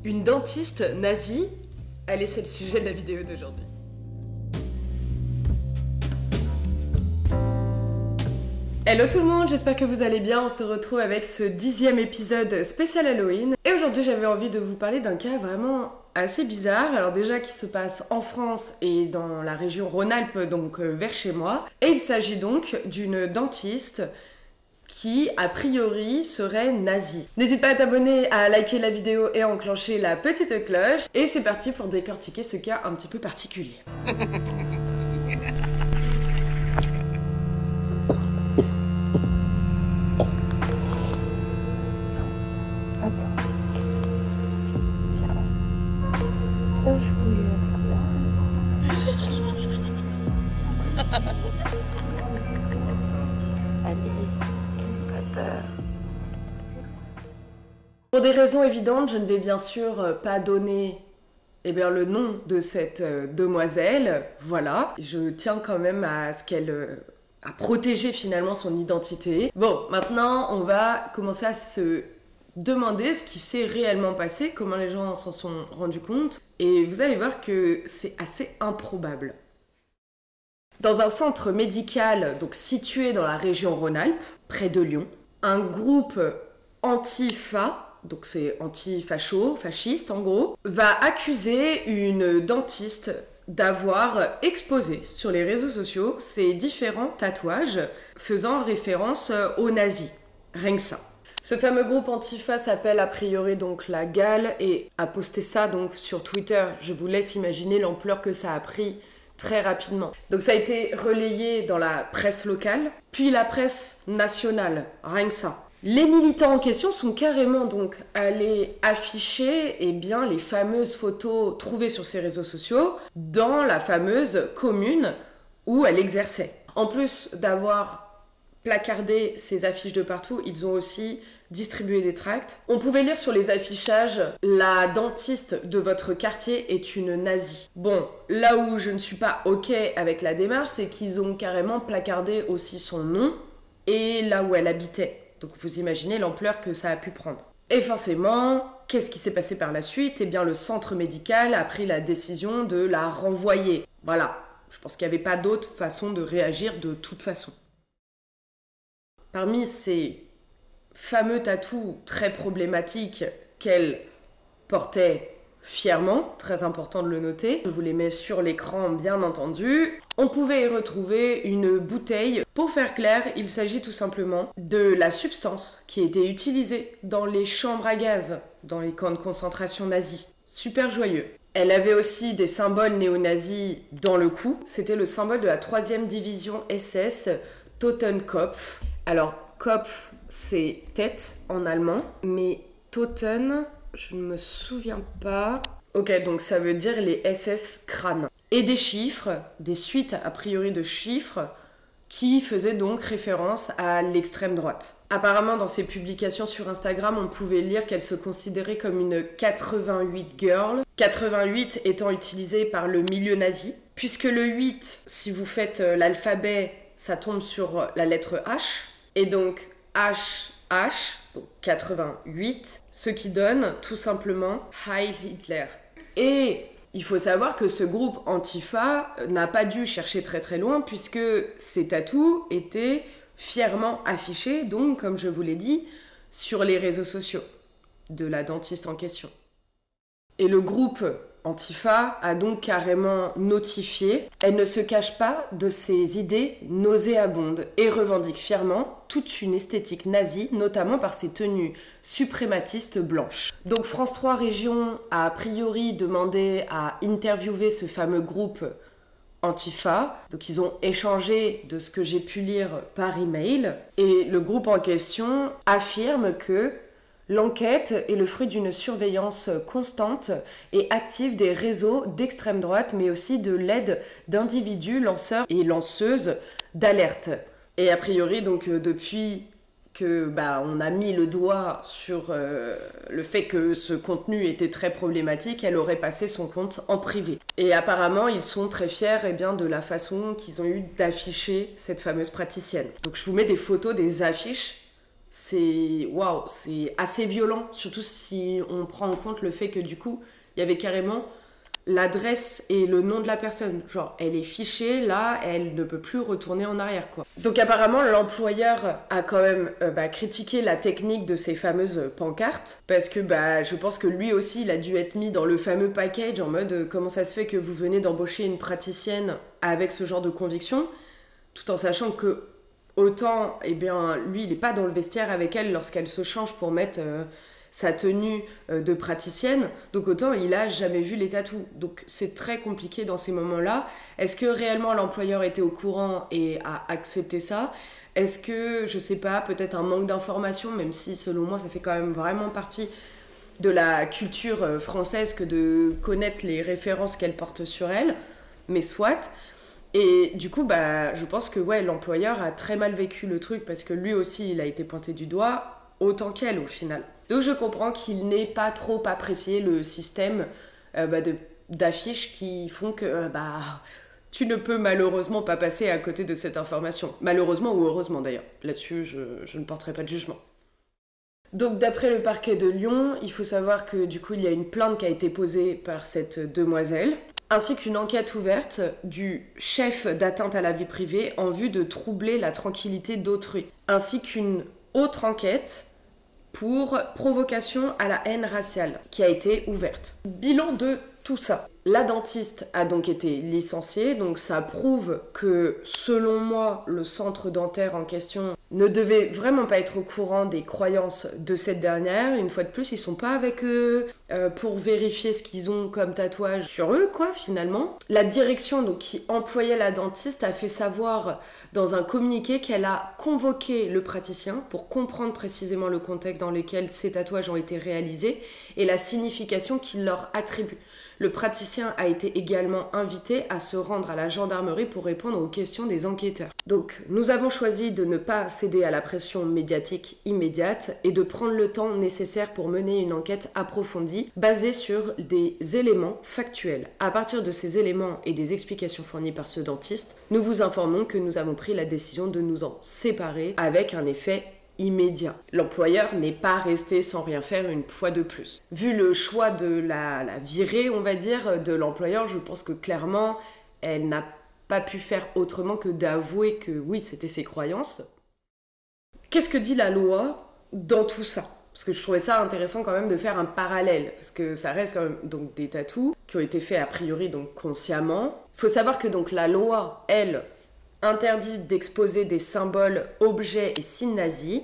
Une dentiste nazie? Allez, c'est le sujet de la vidéo d'aujourd'hui. Hello tout le monde, j'espère que vous allez bien. On se retrouve avec ce 10e épisode spécial Halloween. Et aujourd'hui, j'avais envie de vous parler d'un cas vraiment assez bizarre. Alors déjà, qui se passe en France et dans la région Rhône-Alpes, donc vers chez moi. Et il s'agit donc d'une dentiste qui, a priori, serait nazie. N'hésite pas à t'abonner, à liker la vidéo et à enclencher la petite cloche. Et c'est parti pour décortiquer ce cas un petit peu particulier. Attends. Viens jouer avec moi. Allez, pas peur. Pour des raisons évidentes, je ne vais bien sûr pas donner le nom de cette demoiselle. Voilà. Je tiens quand même à ce qu'elle... à protéger finalement son identité. Bon, maintenant, on va commencer à se demander ce qui s'est réellement passé, comment les gens s'en sont rendus compte. Et vous allez voir que c'est assez improbable. Dans un centre médical donc situé dans la région Rhône-Alpes, près de Lyon, un groupe antifa, donc c'est anti-facho, fasciste en gros, va accuser une dentiste d'avoir exposé sur les réseaux sociaux ses différents tatouages faisant référence aux nazis. Rien que ça. Ce fameux groupe Antifa s'appelle a priori donc la Gale et a posté ça donc sur Twitter. Je vous laisse imaginer l'ampleur que ça a pris très rapidement. Donc ça a été relayé dans la presse locale, puis la presse nationale, rien que ça. Les militants en question sont carrément donc allés afficher les fameuses photos trouvées sur ces réseaux sociaux dans la fameuse commune où elle exerçait. En plus d'avoir placardé ces affiches de partout, ils ont aussi distribué des tracts. On pouvait lire sur les affichages « La dentiste de votre quartier est une nazie ». Bon, là où je ne suis pas OK avec la démarche, c'est qu'ils ont carrément placardé aussi son nom et là où elle habitait. Donc vous imaginez l'ampleur que ça a pu prendre. Et forcément, qu'est-ce qui s'est passé par la suite? Eh bien, le centre médical a pris la décision de la renvoyer. Voilà, je pense qu'il n'y avait pas d'autre façon de réagir de toute façon. Parmi ces fameux tatous très problématiques qu'elle portait fièrement, très important de le noter, je vous les mets sur l'écran bien entendu, on pouvait y retrouver une bouteille. Pour faire clair, il s'agit tout simplement de la substance qui a été utilisée dans les chambres à gaz, dans les camps de concentration nazis. Super joyeux. Elle avait aussi des symboles néo-nazis dans le cou. C'était le symbole de la 3e division SS, Totenkopf. Alors, Kopf, c'est tête en allemand, mais Toten, je ne me souviens pas. Ok, donc ça veut dire les SS crânes. Et des chiffres, des suites a priori de chiffres, qui faisaient donc référence à l'extrême droite. Apparemment, dans ses publications sur Instagram, on pouvait lire qu'elle se considérait comme une 88 girl. 88 étant utilisé par le milieu nazi, puisque le 8, si vous faites l'alphabet, ça tombe sur la lettre H. Et donc HH, donc 88, ce qui donne tout simplement Heil Hitler. Et il faut savoir que ce groupe Antifa n'a pas dû chercher très très loin puisque ces tatous étaient fièrement affichés, donc comme je vous l'ai dit, sur les réseaux sociaux de la dentiste en question. Et le groupe Antifa a donc carrément notifié. Elle ne se cache pas de ses idées nauséabondes et revendique fièrement toute une esthétique nazie, notamment par ses tenues suprématistes blanches. Donc France 3 Région a priori demandé à interviewer ce fameux groupe Antifa. Donc ils ont échangé de ce que j'ai pu lire par email. Et le groupe en question affirme que l'enquête est le fruit d'une surveillance constante et active des réseaux d'extrême droite, mais aussi de l'aide d'individus lanceurs et lanceuses d'alerte. Et a priori, donc depuis que on a mis le doigt sur le fait que ce contenu était très problématique, elle aurait passé son compte en privé. Et apparemment, ils sont très fiers de la façon qu'ils ont eu d'afficher cette fameuse praticienne. Donc je vous mets des photos des affiches. c'est waouh, c'est assez violent, surtout si on prend en compte le fait que du coup, il y avait carrément l'adresse et le nom de la personne. Genre, elle est fichée, là, elle ne peut plus retourner en arrière, quoi. Donc apparemment, l'employeur a quand même critiqué la technique de ces fameuses pancartes, parce que je pense que lui aussi, il a dû être mis dans le fameux package en mode comment ça se fait que vous venez d'embaucher une praticienne avec ce genre de conviction, tout en sachant que autant, eh bien, lui, il n'est pas dans le vestiaire avec elle lorsqu'elle se change pour mettre sa tenue de praticienne, donc autant il a jamais vu les tatous. Donc c'est très compliqué dans ces moments-là. Est-ce que réellement l'employeur était au courant et a accepté ça? Est-ce que, je sais pas, peut-être un manque d'information, même si selon moi ça fait quand même vraiment partie de la culture française que de connaître les références qu'elle porte sur elle, mais soit. Et du coup, je pense que ouais, l'employeur a très mal vécu le truc parce que lui aussi, il a été pointé du doigt, autant qu'elle au final. Donc je comprends qu'il n'ait pas trop apprécié le système d'affiches qui font que tu ne peux malheureusement pas passer à côté de cette information. Malheureusement ou heureusement d'ailleurs. Là-dessus, je ne porterai pas de jugement. Donc d'après le parquet de Lyon, il faut savoir que du coup il y a une plainte qui a été posée par cette demoiselle, ainsi qu'une enquête ouverte du chef d'atteinte à la vie privée en vue de troubler la tranquillité d'autrui, ainsi qu'une autre enquête pour provocation à la haine raciale qui a été ouverte. Bilan de tout ça. La dentiste a donc été licenciée, donc ça prouve que, selon moi, le centre dentaire en question ne devait vraiment pas être au courant des croyances de cette dernière. Une fois de plus, ils sont pas avec eux pour vérifier ce qu'ils ont comme tatouage sur eux, quoi, finalement. La direction donc, qui employait la dentiste a fait savoir dans un communiqué qu'elle a convoqué le praticien pour comprendre précisément le contexte dans lequel ces tatouages ont été réalisés et la signification qu'il leur attribue. Le praticien a été également invité à se rendre à la gendarmerie pour répondre aux questions des enquêteurs. Donc, nous avons choisi de ne pas céder à la pression médiatique immédiate et de prendre le temps nécessaire pour mener une enquête approfondie basée sur des éléments factuels. À partir de ces éléments et des explications fournies par ce dentiste, nous vous informons que nous avons pris la décision de nous en séparer avec un effet immédiat. L'employeur n'est pas resté sans rien faire une fois de plus. Vu le choix de la virée, on va dire, de l'employeur, je pense que clairement, elle n'a pas pu faire autrement que d'avouer que oui, c'était ses croyances. Qu'est-ce que dit la loi dans tout ça? Parce que je trouvais ça intéressant quand même de faire un parallèle, parce que ça reste quand même donc, des tatous qui ont été faits a priori donc consciemment. Il faut savoir que donc la loi, elle, interdit d'exposer des symboles, objets et signes nazis.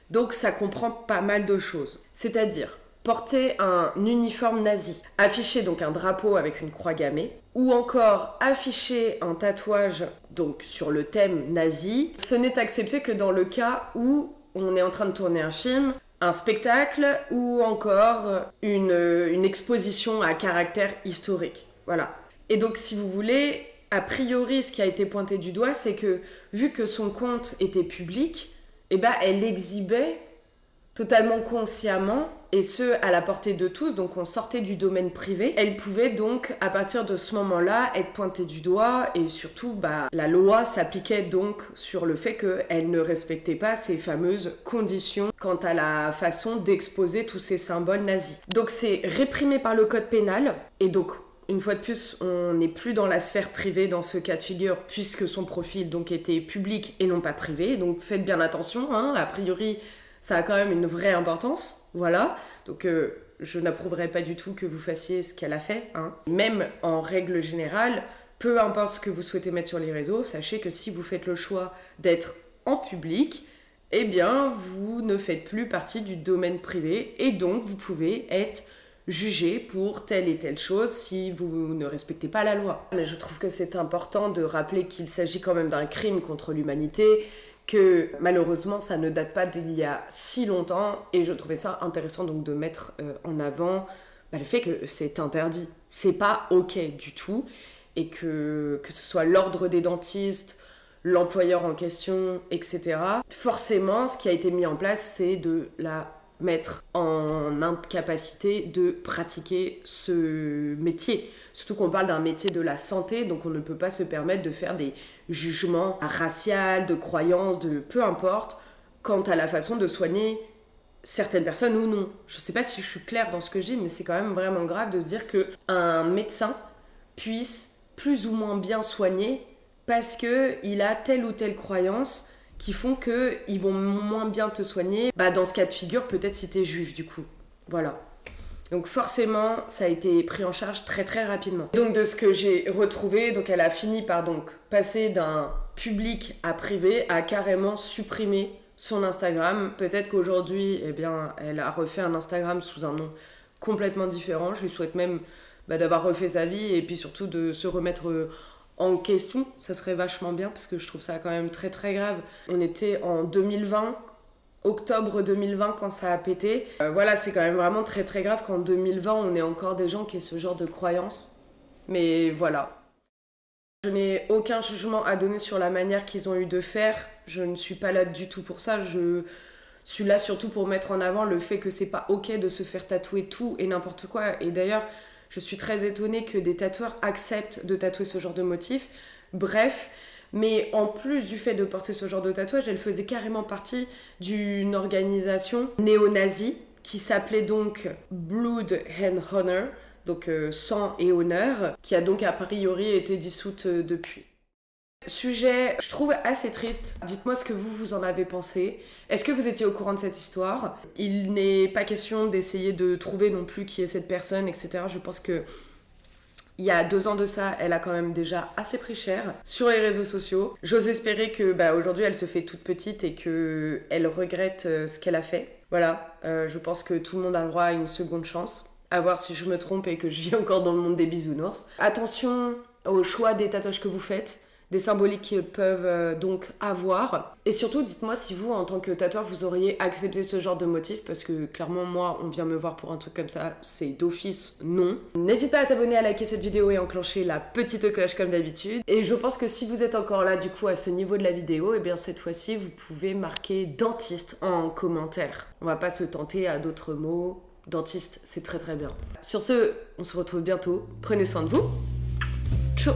Donc ça comprend pas mal de choses. C'est-à-dire porter un uniforme nazi, afficher donc un drapeau avec une croix gammée, ou encore afficher un tatouage donc sur le thème nazi. Ce n'est accepté que dans le cas où on est en train de tourner un film, un spectacle ou encore une exposition à caractère historique. Voilà. Et donc si vous voulez, a priori, ce qui a été pointé du doigt, c'est que, vu que son compte était public, elle exhibait totalement consciemment, et ce, à la portée de tous, donc on sortait du domaine privé. Elle pouvait donc, à partir de ce moment-là, être pointée du doigt, et surtout, la loi s'appliquait donc sur le fait qu'elle ne respectait pas ces fameuses conditions quant à la façon d'exposer tous ces symboles nazis. Donc c'est réprimé par le code pénal, et donc une fois de plus, on n'est plus dans la sphère privée dans ce cas de figure, puisque son profil donc était public et non pas privé. Donc faites bien attention, hein, a priori, ça a quand même une vraie importance. Voilà. Donc je n'approuverai pas du tout que vous fassiez ce qu'elle a fait. Hein. Même en règle générale, peu importe ce que vous souhaitez mettre sur les réseaux, sachez que si vous faites le choix d'être en public, eh bien, vous ne faites plus partie du domaine privé et donc vous pouvez être jugé pour telle et telle chose si vous ne respectez pas la loi. Mais je trouve que c'est important de rappeler qu'il s'agit quand même d'un crime contre l'humanité, que malheureusement ça ne date pas d'il y a si longtemps, et je trouvais ça intéressant donc de mettre en avant le fait que c'est interdit. C'est pas ok du tout, et que ce soit l'ordre des dentistes, l'employeur en question, etc. Forcément, ce qui a été mis en place, c'est de la mettre en incapacité de pratiquer ce métier. Surtout qu'on parle d'un métier de la santé, donc on ne peut pas se permettre de faire des jugements raciaux, de croyances, de peu importe, quant à la façon de soigner certaines personnes ou non. Je sais pas si je suis claire dans ce que je dis, mais c'est quand même vraiment grave de se dire qu'un médecin puisse plus ou moins bien soigner parce qu'il a telle ou telle croyance qui font qu'ils vont moins bien te soigner. Bah, dans ce cas de figure, peut-être si t'es juif du coup. Voilà. Donc forcément, ça a été pris en charge très très rapidement. Donc de ce que j'ai retrouvé, donc elle a fini par donc passer d'un public à privé à carrément supprimer son Instagram. Peut-être qu'aujourd'hui, eh bien, elle a refait un Instagram sous un nom complètement différent. Je lui souhaite même d'avoir refait sa vie et puis surtout de se remettre en question. Ça serait vachement bien parce que je trouve ça quand même très très grave. On était en 2020, octobre 2020 quand ça a pété. Voilà, c'est quand même vraiment très très grave qu'en 2020 on ait encore des gens qui aient ce genre de croyances. Mais voilà. Je n'ai aucun jugement à donner sur la manière qu'ils ont eu de faire. Je ne suis pas là du tout pour ça. Je suis là surtout pour mettre en avant le fait que c'est pas ok de se faire tatouer tout et n'importe quoi. Et d'ailleurs, je suis très étonnée que des tatoueurs acceptent de tatouer ce genre de motif. Bref, mais en plus du fait de porter ce genre de tatouage, elle faisait carrément partie d'une organisation néo-nazie qui s'appelait donc Blood and Honor, donc sang et honneur, qui a donc a priori été dissoute depuis. Sujet, je trouve assez triste. Dites-moi ce que vous en avez pensé. Est-ce que vous étiez au courant de cette histoire? Il n'est pas question d'essayer de trouver non plus qui est cette personne, etc. Je pense que il y a 2 ans de ça, elle a quand même déjà assez pris cher sur les réseaux sociaux. J'ose espérer que aujourd'hui elle se fait toute petite et qu'elle regrette ce qu'elle a fait. Voilà, je pense que tout le monde a le droit à une seconde chance. À voir si je me trompe et que je vis encore dans le monde des bisounours. Attention au choix des tatouages que vous faites, des symboliques qu'ils peuvent donc avoir. Et surtout, dites-moi si vous, en tant que tatoueur, vous auriez accepté ce genre de motif, parce que clairement, moi, on vient me voir pour un truc comme ça, c'est d'office non. N'hésite pas à t'abonner, à liker cette vidéo et enclencher la petite cloche comme d'habitude. Et je pense que si vous êtes encore là, du coup, à ce niveau de la vidéo, et bien cette fois-ci, vous pouvez marquer dentiste en commentaire. On va pas se tenter à d'autres mots. Dentiste, c'est très très bien. Sur ce, on se retrouve bientôt. Prenez soin de vous. Ciao.